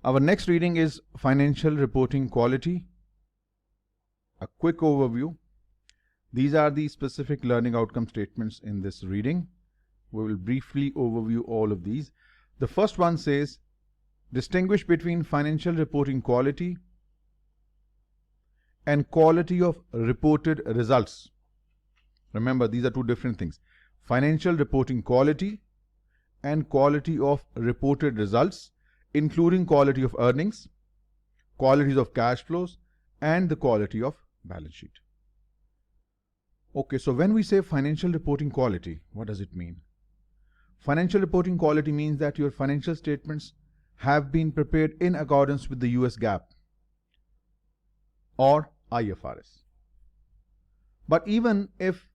Our next reading is Financial Reporting Quality. A quick overview. These are the specific learning outcome statements in this reading. We will briefly overview all of these. The first one says, distinguish between financial reporting quality and quality of reported results. Remember, these are two different things. Financial reporting quality and quality of reported results, including quality of earnings, qualities of cash flows, and the quality of balance sheet. Okay, so when we say financial reporting quality, what does it mean? Financial reporting quality means that your financial statements have been prepared in accordance with the US GAAP or IFRS. But even if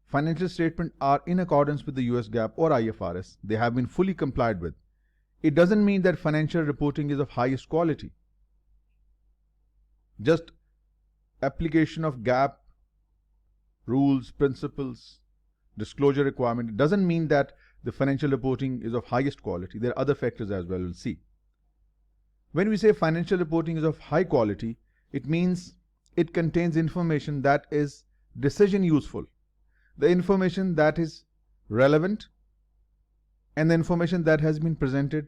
financial statements are in accordance with the US GAAP or IFRS, they have been fully complied with, it doesn't mean that financial reporting is of highest quality. Just application of GAAP rules, principles, disclosure requirement, it doesn't mean that the financial reporting is of highest quality. There are other factors as well, we'll see. When we say financial reporting is of high quality, it means it contains information that is decision useful, the information that is relevant, and the information that has been presented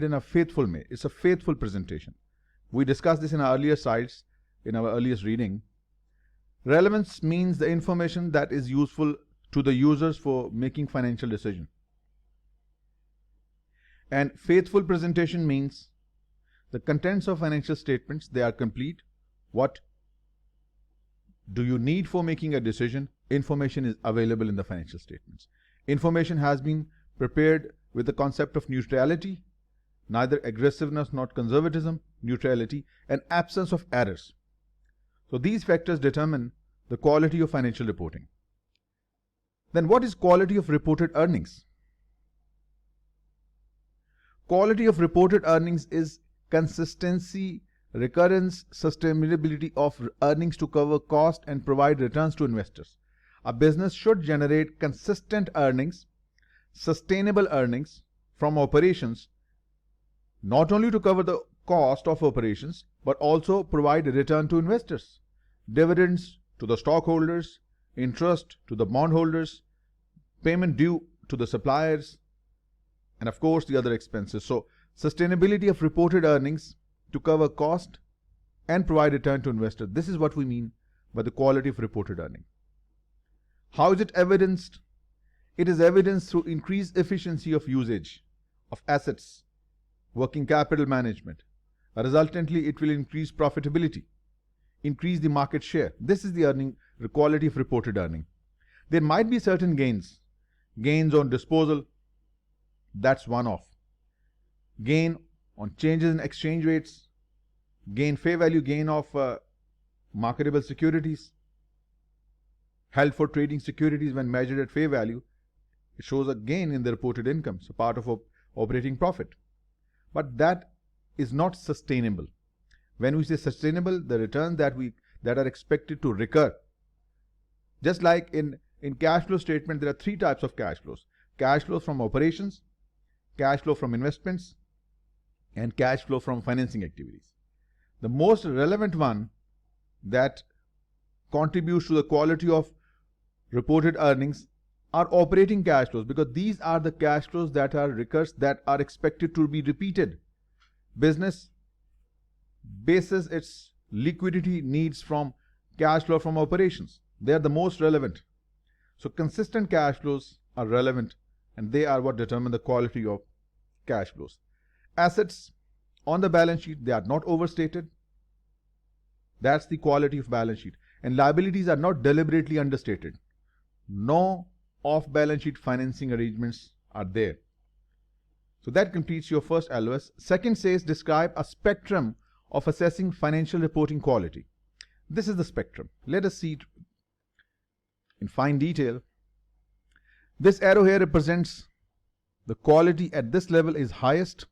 in a faithful way. It's a faithful presentation. We discussed this in our earlier slides, in our earliest reading. Relevance means the information that is useful to the users for making financial decisions. And faithful presentation means the contents of financial statements, they are complete. What do you need for making a decision? Information is available in the financial statements. Information has been prepared with the concept of neutrality, neither aggressiveness nor conservatism, neutrality, and absence of errors. So these factors determine the quality of financial reporting. Then what is quality of reported earnings? Quality of reported earnings is consistency, recurrence, sustainability of earnings to cover cost and provide returns to investors. A business should generate consistent earnings, sustainable earnings from operations, not only to cover the cost of operations, but also provide a return to investors, dividends to the stockholders, interest to the bondholders, payment due to the suppliers, and of course the other expenses. So sustainability of reported earnings to cover cost and provide return to investors. This is what we mean by the quality of reported earnings. How is it evidenced? It is evidenced through increased efficiency of usage of assets, working capital management. Resultantly, it will increase profitability, increase the market share. This is the quality of reported earning. There might be certain gains on disposal, that's one-off. Gain on changes in exchange rates, fair value gain of marketable securities, held for trading securities when measured at fair value, it shows a gain in the reported income, so part of operating profit. But that is not sustainable. When we say sustainable, the returns that are expected to recur. Just like in cash flow statement, there are three types of cash flows. Cash flows from operations, cash flow from investments, and cash flow from financing activities. The most relevant one that contributes to the quality of reported earnings are operating cash flows, because these are the cash flows that are recurs, that are expected to be repeated. Business bases its liquidity needs from cash flow from operations. They are the most relevant. So consistent cash flows are relevant, and they are what determine the quality of cash flows. Assets on the balance sheet, they are not overstated. That's the quality of balance sheet. And liabilities are not deliberately understated. No off-balance sheet financing arrangements are there. So that completes your first LOS. Second says, describe a spectrum of assessing financial reporting quality. This is the spectrum. Let us see it in fine detail. This arrow here represents the quality at this level is highest,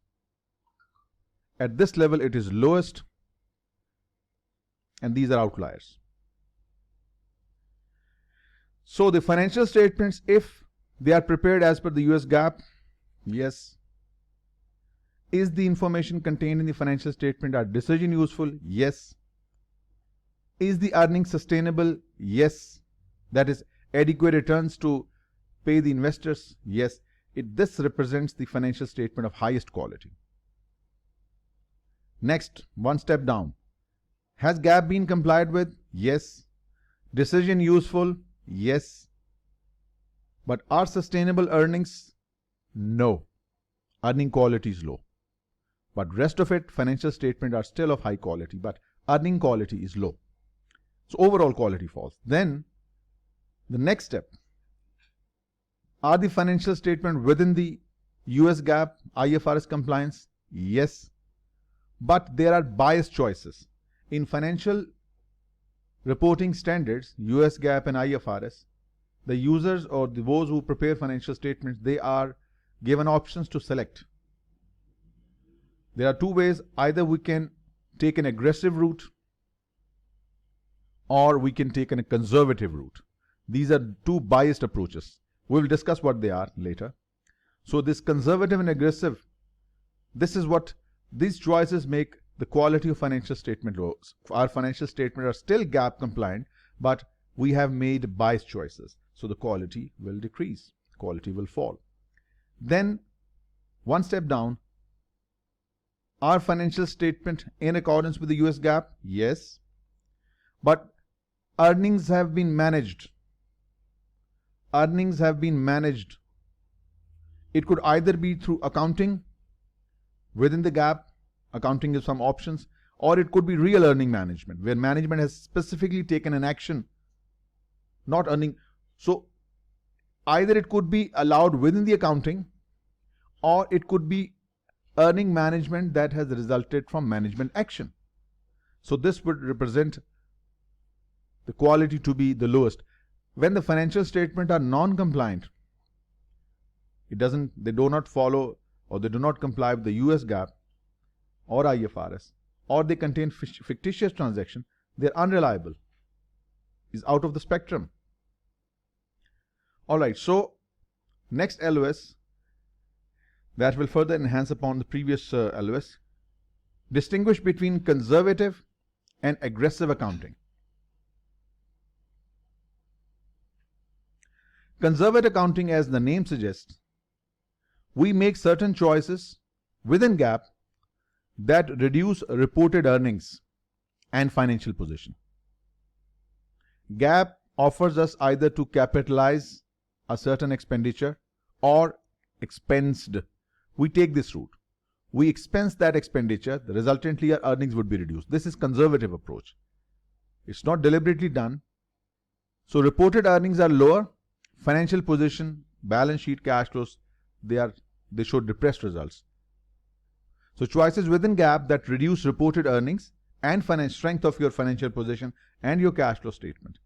at this level it is lowest, and these are outliers. So the financial statements, if they are prepared as per the US GAAP, yes. Is the information contained in the financial statement or decision useful? Yes. Is the earning sustainable? Yes. That is adequate returns to pay the investors? Yes. This represents the financial statement of highest quality. Next, one step down. Has GAAP been complied with? Yes. Decision useful? Yes. But are sustainable earnings? No. Earning quality is low. But rest of it, financial statement are still of high quality, but earning quality is low. So overall quality falls. Then the next step. Are the financial statement within the US GAAP, IFRS compliance? Yes. But there are biased choices. In financial reporting standards, US GAAP and IFRS, the users or those who prepare financial statements, they are given options to select. There are two ways. Either we can take an aggressive route or we can take a conservative route. These are two biased approaches. We will discuss what they are later. So this conservative and aggressive, this is what these choices make the quality of financial statement low. Our financial statements are still GAAP compliant, but we have made biased choices. So the quality will decrease, quality will fall. Then one step down, are financial statement in accordance with the US GAAP? Yes. But earnings have been managed. Earnings have been managed. It could either be through accounting within the GAAP, accounting gives some options, or it could be real earning management, where management has specifically taken an action, not earning. So either it could be allowed within the accounting, or it could be earning management that has resulted from management action. So this would represent the quality to be the lowest. When the financial statements are non-compliant, they do not follow or they do not comply with the US GAAP or IFRS, or they contain fictitious transaction, they're unreliable, is out of the spectrum. Alright, so next LOS that will further enhance upon the previous LOS. Distinguish between conservative and aggressive accounting. Conservative accounting, as the name suggests, we make certain choices within GAAP that reduce reported earnings and financial position. GAAP offers us either to capitalize a certain expenditure or expensed. We take this route. We expense that expenditure, resultantly our earnings would be reduced. This is conservative approach. It's not deliberately done. So reported earnings are lower, financial position, balance sheet, cash flows, they show depressed results. So choices within GAAP that reduce reported earnings and strength of your financial position and your cash flow statement.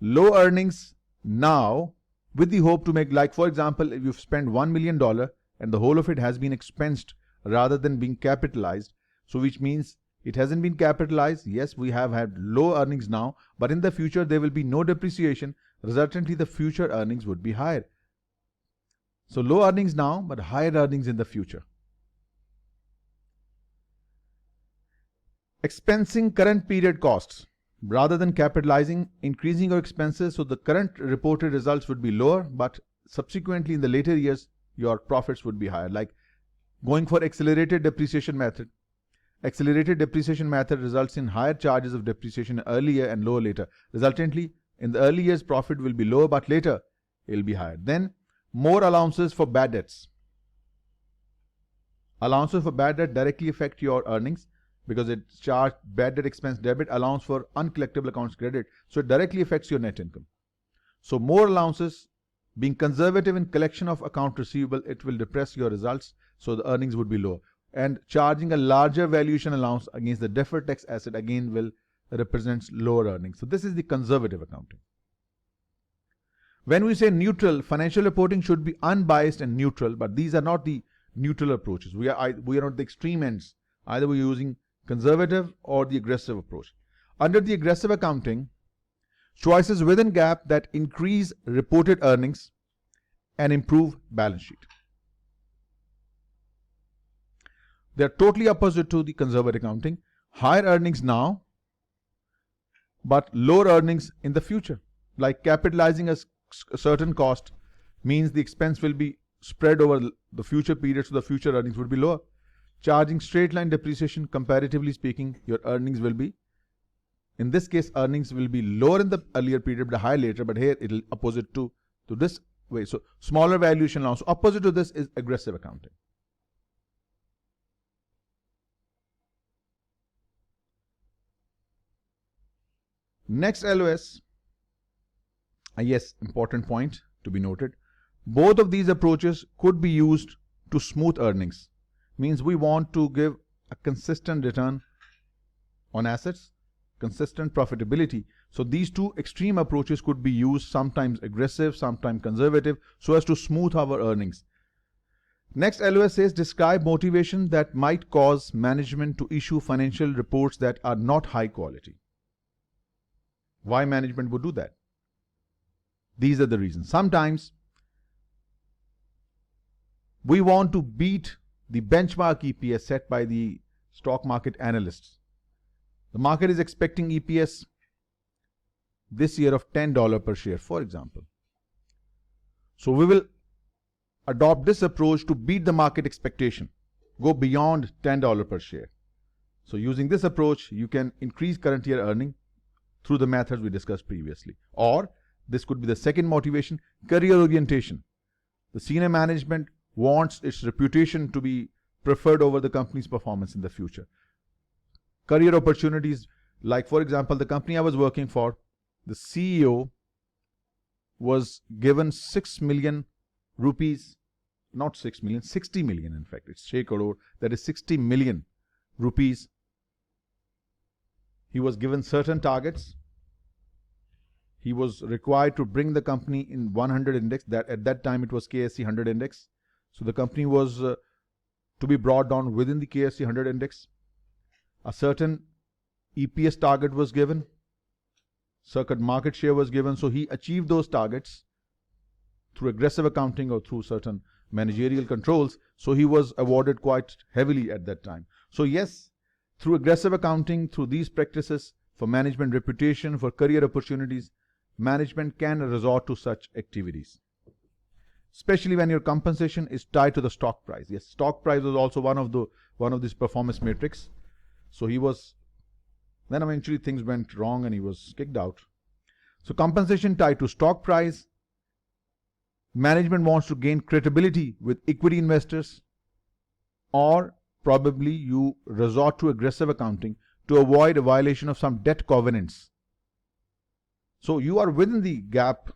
Low earnings now with the hope to make, like for example, if you've spent $1 million and the whole of it has been expensed rather than being capitalized, so which means it hasn't been capitalized. Yes, we have had low earnings now, but in the future there will be no depreciation. Resultantly, the future earnings would be higher. So low earnings now, but higher earnings in the future. Expensing current period costs. Rather than capitalizing, increasing your expenses, so the current reported results would be lower, but subsequently in the later years, your profits would be higher. Like going for accelerated depreciation method. Accelerated depreciation method results in higher charges of depreciation earlier and lower later. Resultantly, in the early years, profit will be lower, but later it will be higher. Then, more allowances for bad debts. Allowances for bad debt directly affect your earnings because it's charged bad debt expense debit, allowance for uncollectible accounts credit. So it directly affects your net income. So more allowances, being conservative in collection of account receivable, it will depress your results. So the earnings would be lower. And charging a larger valuation allowance against the deferred tax asset again will represents lower earnings. So this is the conservative accounting. When we say neutral, financial reporting should be unbiased and neutral, but these are not the neutral approaches. We are at the extreme ends. Either we're using conservative or the aggressive approach. Under the aggressive accounting, choices within GAAP that increase reported earnings and improve balance sheet. They're totally opposite to the conservative accounting. Higher earnings now, but lower earnings in the future. Like capitalizing a certain cost means the expense will be spread over the future periods, so the future earnings would be lower. Charging straight line depreciation, comparatively speaking, your earnings will be, in this case, earnings will be lower in the earlier period but higher later, but here it will opposite to this way. So smaller valuation allowance. So opposite to this is aggressive accounting. Next LOS, yes, important point to be noted. Both of these approaches could be used to smooth earnings. Means we want to give a consistent return on assets, consistent profitability. So these two extreme approaches could be used, sometimes aggressive, sometimes conservative, so as to smooth our earnings. Next LOS says describe motivation that might cause management to issue financial reports that are not high quality. Why management would do that? These are the reasons. Sometimes we want to beat the benchmark EPS set by the stock market analysts. The market is expecting EPS this year of $10 per share, for example. So we will adopt this approach to beat the market expectation, go beyond $10 per share. So using this approach, you can increase current year earning through the methods we discussed previously. Or this could be the second motivation, career orientation. The senior management wants its reputation to be preferred over the company's performance in the future. Career opportunities, like for example, the company I was working for, the CEO was given 6 million rupees, not 6 million, 60 million in fact, it's 6 crore, that is 60 million rupees. He was given certain targets. He was required to bring the company in 100 index. That at that time it was KSE 100 index. So the company was to be brought down within the KSE 100 index. A certain EPS target was given. Certain market share was given. So he achieved those targets through aggressive accounting or through certain managerial controls. So he was awarded quite heavily at that time. So yes, through aggressive accounting, through these practices, for management reputation, for career opportunities, management can resort to such activities. Especially when your compensation is tied to the stock price. Yes, stock price was also one of these performance metrics. So he was, then eventually things went wrong and he was kicked out. So compensation tied to stock price. Management wants to gain credibility with equity investors, or probably you resort to aggressive accounting to avoid a violation of some debt covenants. So you are within the gap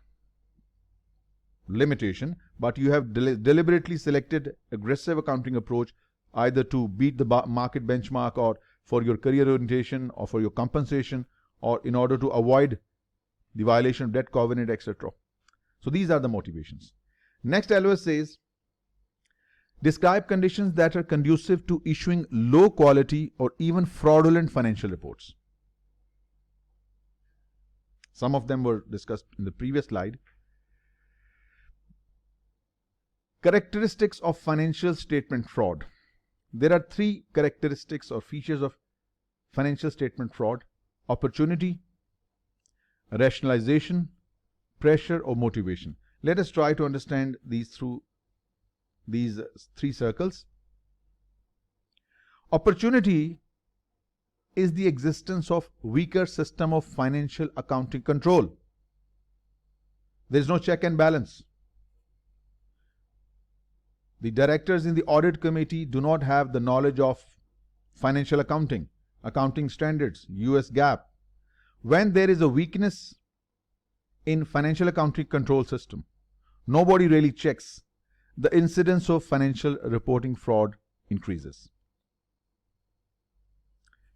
limitation, but you have deliberately selected aggressive accounting approach either to beat the market benchmark or for your career orientation or for your compensation or in order to avoid the violation of debt covenant, etc. So these are the motivations. Next LOS says, describe conditions that are conducive to issuing low quality or even fraudulent financial reports. Some of them were discussed in the previous slide. Characteristics of financial statement fraud. There are three characteristics or features of financial statement fraud: opportunity, rationalization, pressure, or motivation. Let us try to understand these through these three circles. Opportunity is the existence of weaker system of financial accounting control. There is no check and balance. The directors in the audit committee do not have the knowledge of financial accounting, accounting standards, US GAAP. When there is a weakness in financial accounting control system, nobody really checks, the incidence of financial reporting fraud increases.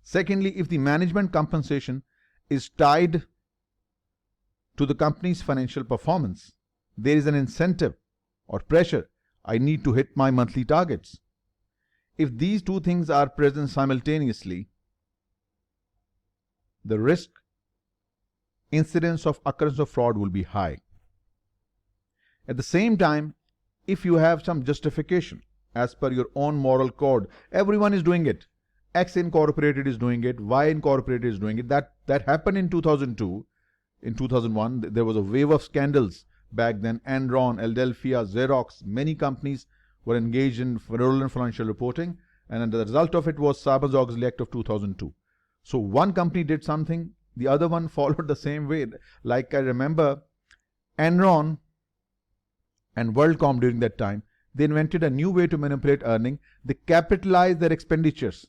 Secondly, if the management compensation is tied to the company's financial performance, there is an incentive or pressure. I need to hit my monthly targets. If these two things are present simultaneously, the risk, incidence of occurrence of fraud will be high. At the same time, if you have some justification, as per your own moral code. Everyone is doing it. X Incorporated is doing it. Y Incorporated is doing it. That happened in 2002. In 2001, there was a wave of scandals back then. Enron, Adelphia, Xerox, many companies were engaged in fraudulent financial reporting, and the result of it was Sarbanes-Oxley Act of 2002. So one company did something, the other one followed the same way. Like I remember, Enron and WorldCom during that time, they invented a new way to manipulate earning. They capitalized their expenditures.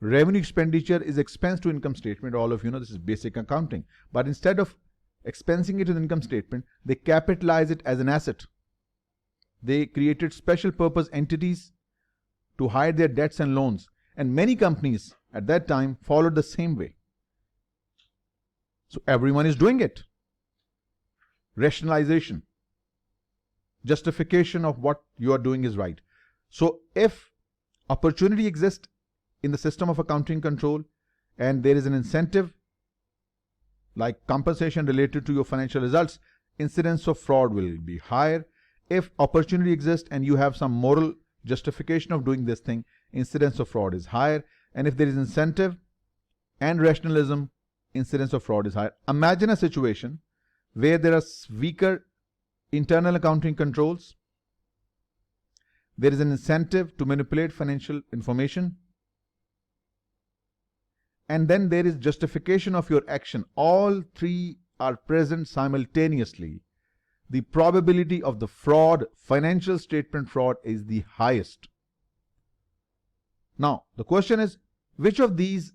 Revenue expenditure is expense to income statement. All of you know this is basic accounting. But instead of expensing it to the income statement, they capitalize it as an asset. They created special purpose entities to hide their debts and loans. And many companies at that time followed the same way. So everyone is doing it. Rationalization. Justification of what you are doing is right. So if opportunity exists in the system of accounting control and there is an incentive like compensation related to your financial results, incidence of fraud will be higher. If opportunity exists and you have some moral justification of doing this thing, incidence of fraud is higher. And if there is incentive and rationalism, incidence of fraud is higher. Imagine a situation where there are weaker internal accounting controls. There is an incentive to manipulate financial information. And then there is justification of your action. All three are present simultaneously. The probability of the fraud, financial statement fraud, is the highest. Now, the question is, which of these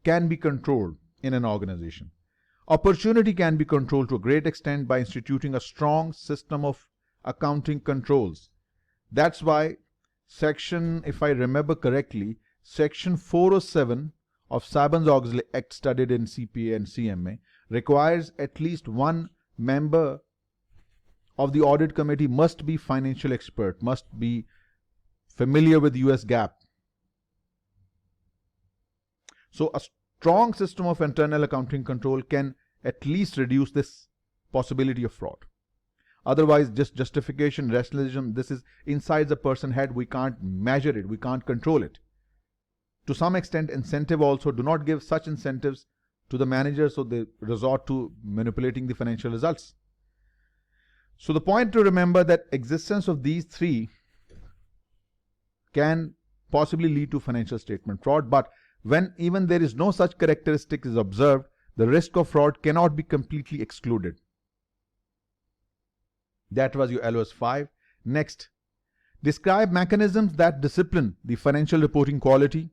can be controlled in an organization? Opportunity can be controlled to a great extent by instituting a strong system of accounting controls. That's why section, if I remember correctly, section 407 of Sarbanes-Oxley Act studied in CPA and CMA requires at least one member of the audit committee must be financial expert, must be familiar with US GAAP. So a strong system of internal accounting control can at least reduce this possibility of fraud. Otherwise, just justification, rationalism, this is inside the person's head. We can't measure it. We can't control it. To some extent, incentive also. Do not give such incentives to the manager, so they resort to manipulating the financial results. So the point to remember that existence of these three can possibly lead to financial statement fraud, but when even there is no such characteristic is observed, the risk of fraud cannot be completely excluded. That was your LOS 5. Next, describe mechanisms that discipline the financial reporting quality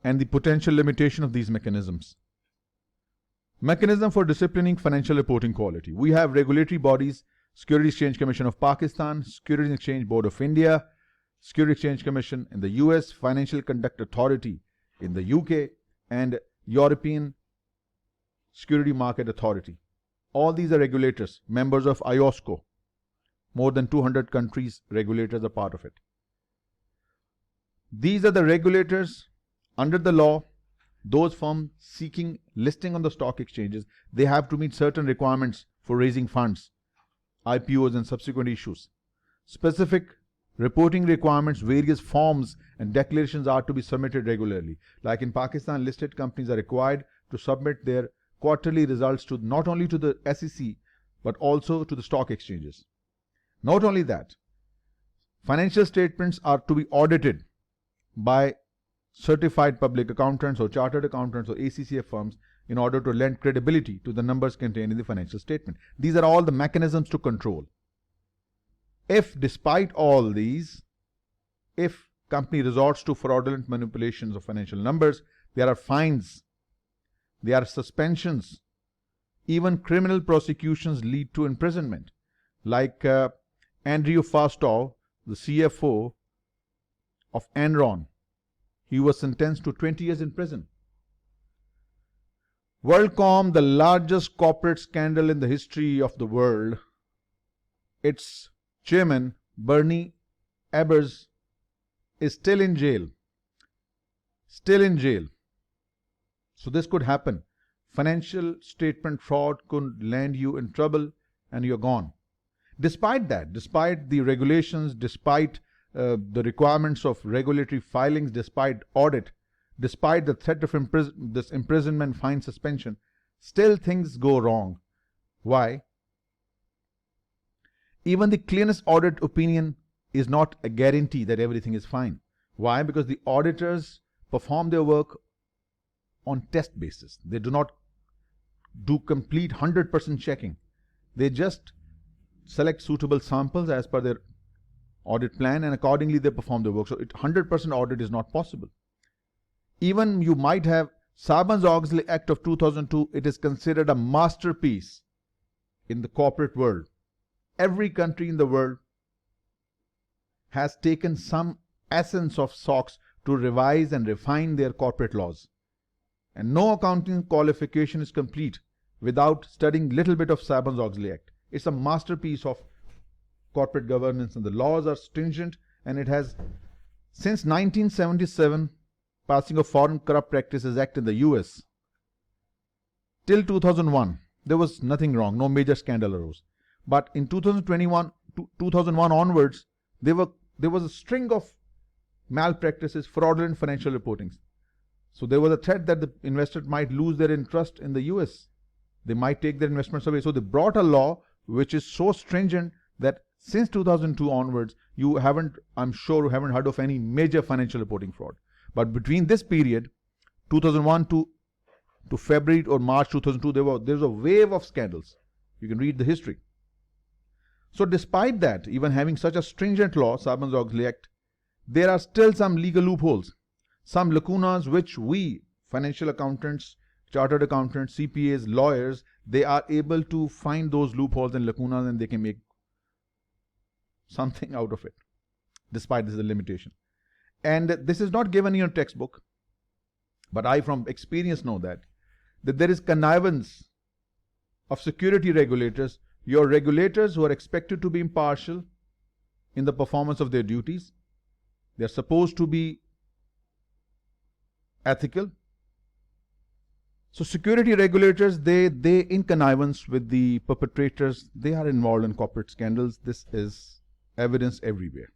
and the potential limitation of these mechanisms. Mechanism for disciplining financial reporting quality. We have regulatory bodies, Securities Exchange Commission of Pakistan, Securities and Exchange Board of India, Securities Exchange Commission in the US, Financial Conduct Authority in the UK, and European Security Market Authority. All these are regulators, members of IOSCO. More than 200 countries, regulators are part of it. These are the regulators under the law. Those firms seeking listing on the stock exchanges, they have to meet certain requirements for raising funds, IPOs and subsequent issues. Specific reporting requirements, various forms and declarations are to be submitted regularly. Like in Pakistan, listed companies are required to submit their quarterly results to not only to the SEC but also to the stock exchanges. Not only that, financial statements are to be audited by certified public accountants or chartered accountants or ACCA firms in order to lend credibility to the numbers contained in the financial statement. These are all the mechanisms to control. If despite all these, if company resorts to fraudulent manipulations of financial numbers, there are fines, there are suspensions, even criminal prosecutions lead to imprisonment. Like Andrew Fastow, the CFO of Enron, he was sentenced to 20 years in prison. WorldCom, the largest corporate scandal in the history of the world, its chairman, Bernie Ebbers, is still in jail. Still in jail. So this could happen. Financial statement fraud could land you in trouble and you're gone. Despite that, despite the regulations, despite the requirements of regulatory filings despite audit, despite the threat of this imprisonment, fine, suspension, still things go wrong. Why? Even the cleanest audit opinion is not a guarantee that everything is fine. Why? Because the auditors perform their work on test basis. They do not do complete 100% checking. They just select suitable samples as per their audit plan, and accordingly they perform their work. So 100% audit is not possible. Even you might have Sarbanes-Oxley Act of 2002, it is considered a masterpiece in the corporate world. Every country in the world has taken some essence of SOX to revise and refine their corporate laws. And no accounting qualification is complete without studying little bit of Sarbanes-Oxley Act. It's a masterpiece of corporate governance, and the laws are stringent, and it has, since 1977, passing of Foreign Corrupt Practices Act in the US, till 2001, there was nothing wrong, no major scandal arose. But in 2001 onwards, there was a string of malpractices, fraudulent financial reportings. So there was a threat that the investor might lose their interest in the US. They might take their investments away. So they brought a law which is so stringent that since 2002 onwards, I'm sure you haven't heard of any major financial reporting fraud. But between this period, 2001 to February or March 2002, there was a wave of scandals. You can read the history. So despite that, even having such a stringent law, Sarbanes-Oxley Act, there are still some legal loopholes, some lacunas which we, financial accountants, chartered accountants, CPAs, lawyers, they are able to find those loopholes and lacunas, and they can make something out of it, despite this limitation. And this is not given in your textbook, but I from experience know that there is connivance of security regulators, your regulators who are expected to be impartial in the performance of their duties. They are supposed to be ethical. So security regulators, they in connivance with the perpetrators, they are involved in corporate scandals. This is evidence everywhere.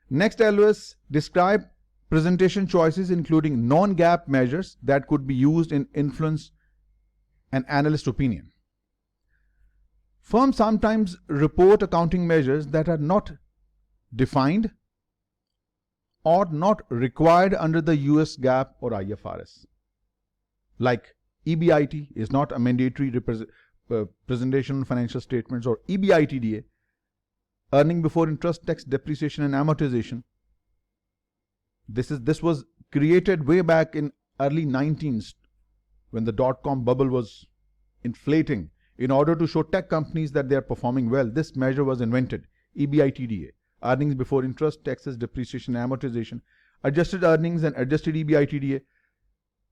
Next, LOS, describe presentation choices including non-GAAP measures that could be used in influence an analyst opinion. Firms sometimes report accounting measures that are not defined or not required under the US GAAP or IFRS. Like EBIT is not a mandatory presentation on financial statements, or EBITDA, earning before interest, tax, depreciation and amortization. This was created way back in early 19s when the dot-com bubble was inflating. In order to show tech companies that they are performing well, this measure was invented, EBITDA, earnings before interest, taxes, depreciation, amortization, adjusted earnings and adjusted EBITDA.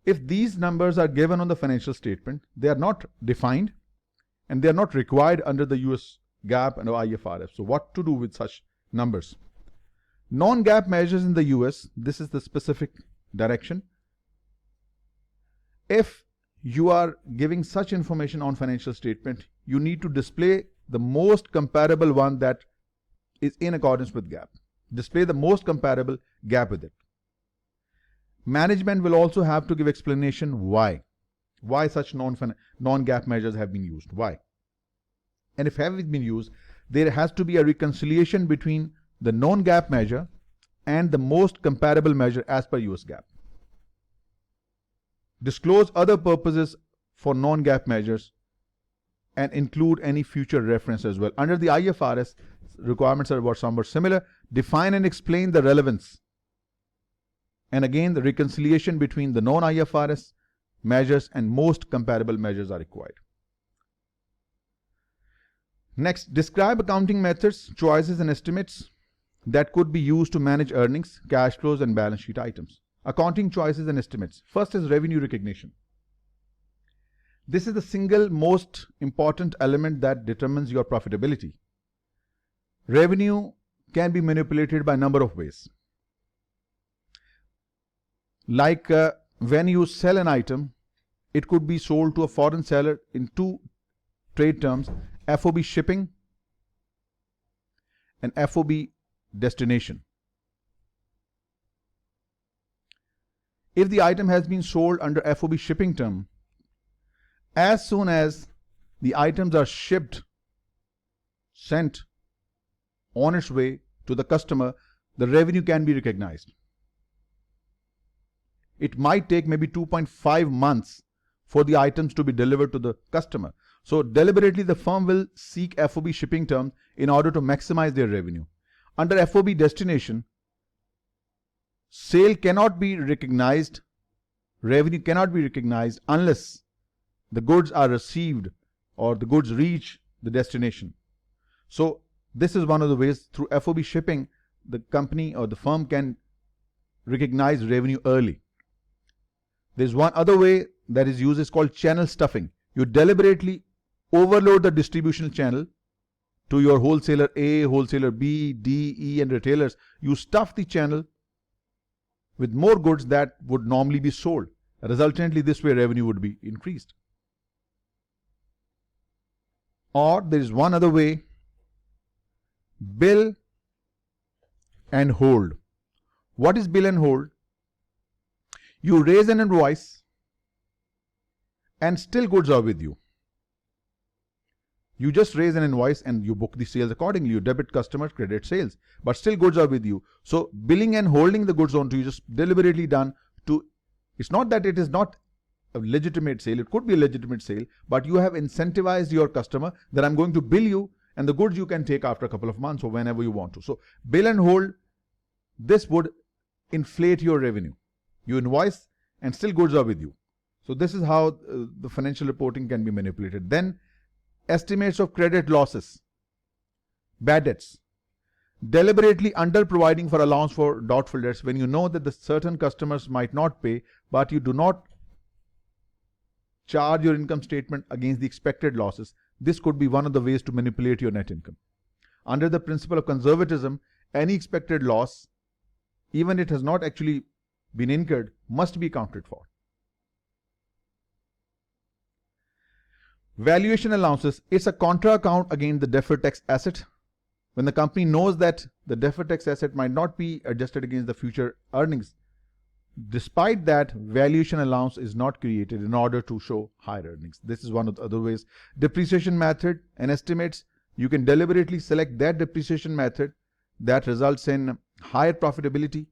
If these numbers are given on the financial statement, they are not defined and they are not required under the US GAAP and IFRS. So what to do with such numbers? Non-GAAP measures in the US, this is the specific direction. If you are giving such information on financial statement, you need to display the most comparable one that is in accordance with GAAP. Display the most comparable GAAP with it. Management will also have to give explanation why such non-GAAP measures have been used. Why? And if have been used, there has to be a reconciliation between the non-GAAP measure and the most comparable measure as per US GAAP. Disclose other purposes for non-GAAP measures and include any future reference as well. Under the IFRS, requirements are somewhat similar. Define and explain the relevance. And again, the reconciliation between the non-IFRS measures and most comparable measures are required. Next, describe accounting methods, choices and estimates that could be used to manage earnings, cash flows and balance sheet items. Accounting choices and estimates. First is revenue recognition. This is the single most important element that determines your profitability. Revenue can be manipulated by a number of ways. Like when you sell an item, it could be sold to a foreign seller in two trade terms, FOB shipping and FOB destination. If the item has been sold under FOB shipping term, as soon as the items are shipped, sent on its way to the customer, the revenue can be recognized. It might take maybe 2.5 months for the items to be delivered to the customer. So deliberately the firm will seek FOB shipping terms in order to maximize their revenue. Under FOB destination, sale cannot be recognized, revenue cannot be recognized unless the goods are received or the goods reach the destination. So this is one of the ways through FOB shipping the company or the firm can recognize revenue early. There's one other way that is used, is called channel stuffing. You deliberately overload the distribution channel to your wholesaler A, wholesaler B, D, E and retailers. You stuff the channel with more goods that would normally be sold. Resultantly, this way revenue would be increased. Or there is one other way, bill and hold. What is bill and hold? You raise an invoice and still goods are with you. You just raise an invoice and you book the sales accordingly. You debit customers, credit sales, but still goods are with you. So billing and holding the goods onto you just deliberately done to, it's not that it is not a legitimate sale, it could be a legitimate sale, but you have incentivized your customer that I'm going to bill you and the goods you can take after a couple of months or whenever you want to. So bill and hold, this would inflate your revenue. You invoice and still goods are with you. So this is how the financial reporting can be manipulated. Then estimates of credit losses, bad debts. Deliberately under providing for allowance for doubtful debts when you know that the certain customers might not pay, but you do not charge your income statement against the expected losses. This could be one of the ways to manipulate your net income. Under the principle of conservatism, any expected loss, even it has not actually been incurred, must be accounted for. Valuation allowances, it's a contra account against the deferred tax asset. When the company knows that the deferred tax asset might not be adjusted against the future earnings, despite that, valuation allowance is not created in order to show higher earnings. This is one of the other ways. Depreciation method and estimates, you can deliberately select that depreciation method that results in higher profitability,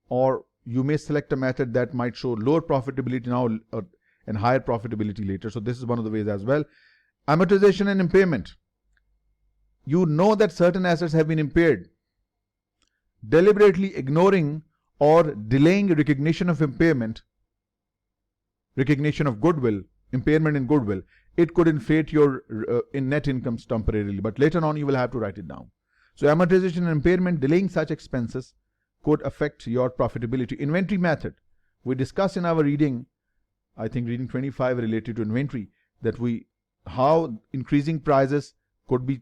or you may select a method that might show lower profitability now and higher profitability later. So this is one of the ways as well. Amortization and impairment. You know that certain assets have been impaired. Deliberately ignoring or delaying recognition of impairment, recognition of goodwill, impairment in goodwill, it could inflate your in net incomes temporarily, but later on you will have to write it down. So amortization and impairment, delaying such expenses could affect your profitability. Inventory method, we discussed in our reading, I think reading 25 related to inventory, that how increasing prices could be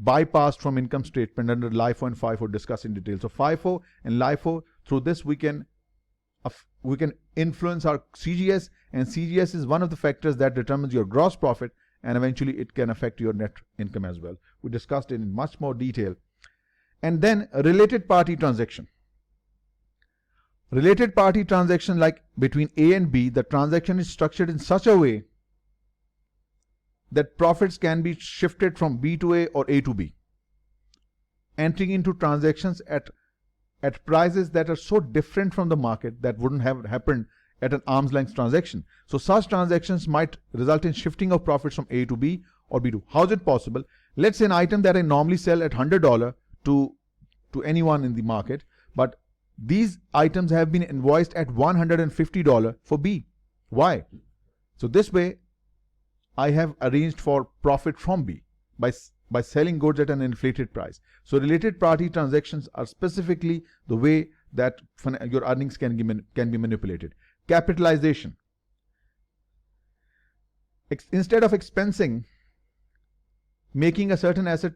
bypassed from income statement under LIFO and FIFO, discussed in detail. So FIFO and LIFO, through this we can influence our CGS, and CGS is one of the factors that determines your gross profit, and eventually it can affect your net income as well. We discussed it in much more detail. And then a related party transaction. Related party transaction, like between A and B, the transaction is structured in such a way that profits can be shifted from B to A or A to B, entering into transactions at prices that are so different from the market that wouldn't have happened at an arm's length transaction. So such transactions might result in shifting of profits from A to B or B to. How is it possible? Let's say an item that I normally sell at $100 to anyone in the market, but these items have been invoiced at $150 for B. Why? So this way I have arranged for profit from B by selling goods at an inflated price. So related party transactions are specifically the way that your earnings can be manipulated. Capitalization. Instead of expensing, making a certain asset,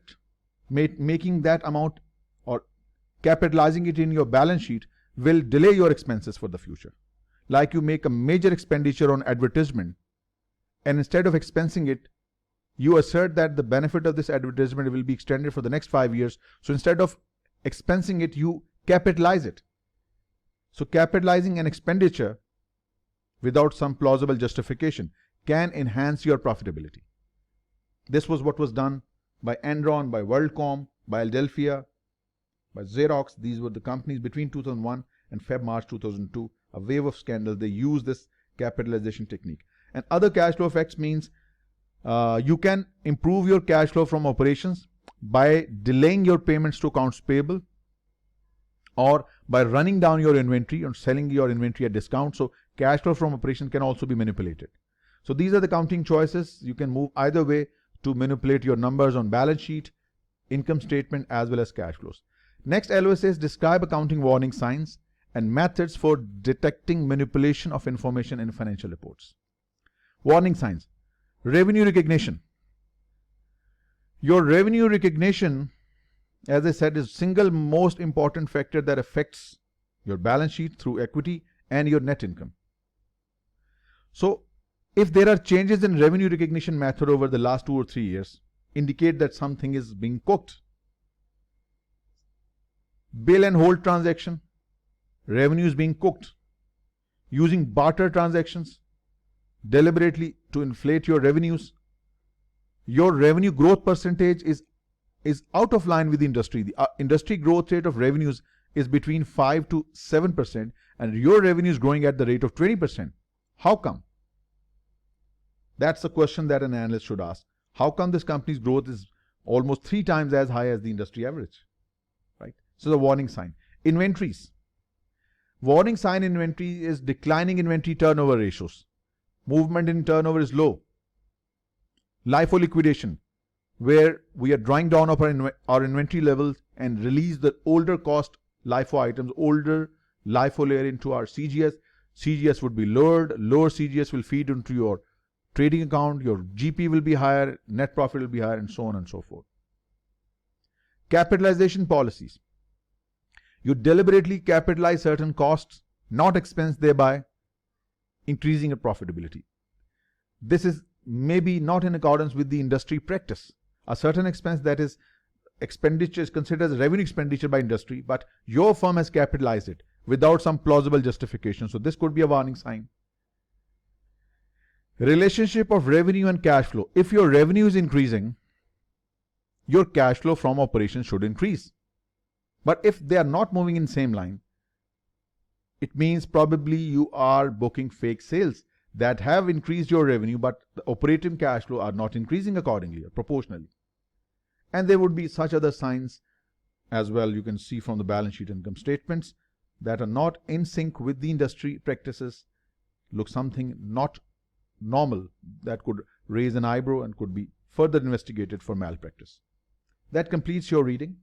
making that amount or capitalizing it in your balance sheet will delay your expenses for the future. Like you make a major expenditure on advertisement, and instead of expensing it, You assert that the benefit of this advertisement will be extended for the next 5 years. So instead of expensing it, you capitalize it. So capitalizing an expenditure without some plausible justification can enhance your profitability. This was what was done by Enron, by WorldCom, by Adelphia, by Xerox. These were the companies between 2001 and March 2002. A wave of scandal. They use this capitalization technique. And other cash flow effects means you can improve your cash flow from operations by delaying your payments to accounts payable, or by running down your inventory or selling your inventory at discount. So cash flow from operation can also be manipulated. So these are the accounting choices. You can move either way to manipulate your numbers on balance sheet, income statement, as well as cash flows. Next, LOA says describe accounting warning signs and methods for detecting manipulation of information in financial reports. Warning signs. Revenue recognition. Your revenue recognition, as I said, is single most important factor that affects your balance sheet through equity and your net income. So if there are changes in revenue recognition method over the last 2 or 3 years, indicate that something is being cooked. Bill and hold transaction, revenue is being cooked. Using barter transactions deliberately to inflate your revenues. Your revenue growth percentage is out of line with the industry. The industry growth rate of revenues is between 5 to 7%, and your revenue is growing at the rate of 20%. How come? That's the question that an analyst should ask. How come this company's growth is almost 3 times as high as the industry average? Right? So the warning sign. Inventories. Warning sign inventory is declining inventory turnover ratios. Movement in turnover is low. LIFO liquidation, where we are drawing down of our inventory levels and release the older cost LIFO items, older LIFO layer into our CGS. CGS would be lowered. Lower CGS will feed into your trading account. Your GP will be higher, net profit will be higher, and so on and so forth. Capitalization policies. You deliberately capitalize certain costs, not expense, thereby increasing your profitability. This is maybe not in accordance with the industry practice. A certain expense that is expenditure is considered as revenue expenditure by industry, but your firm has capitalized it without some plausible justification. So this could be a warning sign. Relationship of revenue and cash flow. If your revenue is increasing, your cash flow from operations should increase. But if they are not moving in the same line, it means probably you are booking fake sales that have increased your revenue, but the operating cash flow are not increasing accordingly or proportionally. And there would be such other signs as well. You can see from the balance sheet income statements that are not in sync with the industry practices, look something not normal, that could raise an eyebrow and could be further investigated for malpractice. That completes your reading.